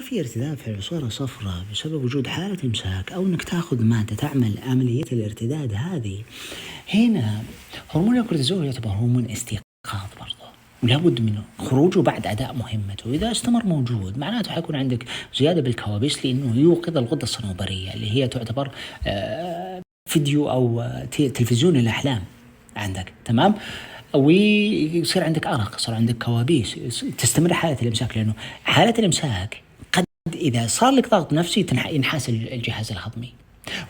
في ارتداد في العصارة الصفراء بسبب وجود حالة إمساك أو إنك تأخذ مادة تعمل عملية الارتداد هذه، هنا هرمون الكورتيزول يعتبر هرمون استيقاظ برضه، ولابد من خروجه بعد أداء مهمته. إذا استمر موجود معناته حيكون عندك زيادة بالكوابيس، لأنه يوقظ الغدة الصنوبرية اللي هي تعتبر فيديو أو تلفزيون الأحلام عندك، تمام؟ ويصير عندك أرق، يصير عندك كوابيس، تستمر حالة الإمساك، لأنه حالة الإمساك قد إذا صار لك ضغط نفسي ينحاس الجهاز الهضمي،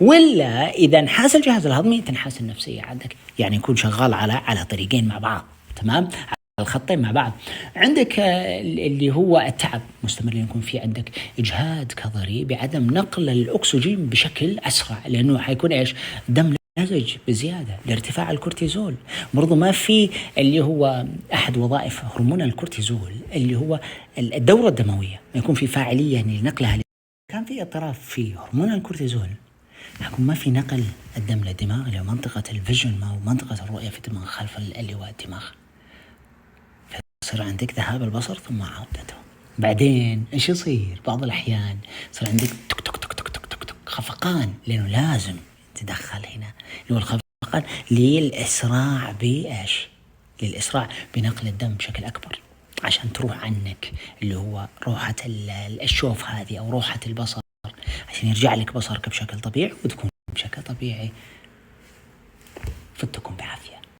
ولا إذا انحاس الجهاز الهضمي تنحاس النفسية عندك، يعني يكون شغال على طريقين مع بعض، تمام؟ على الخطين مع بعض. عندك اللي هو التعب مستمر، يكون في عندك إجهاد كظري بعدم نقل الأكسجين بشكل أسرع، لأنه حيكون إيش؟ دم لزج بزيادة لارتفاع الكورتيزول. برضو ما في اللي هو أحد وظائف هرمون الكورتيزول اللي هو الدورة الدموية، يكون في فاعلية يعني لنقلها. كان في اضطراب في هرمون الكورتيزول، حكون ما في نقل الدم للدماغ إلى منطقة الفيجن أو منطقة الرؤية في الدماغ خلف اللواء الدماغ، فيصير عندك ذهاب البصر ثم عودته. بعدين إيش يصير؟ بعض الأحيان يصير عندك تك تك تك تك تك تك تك خفقان، لأنه لازم تدخل هنا اللي هو الخفقان للإسراع بإيش؟ للإسراع بنقل الدم بشكل أكبر عشان تروح عنك اللي هو روحة الشوف هذه أو روحة البصر، عشان يرجع لك بصرك بشكل طبيعي وتكون بشكل طبيعي. فتكم بعافية.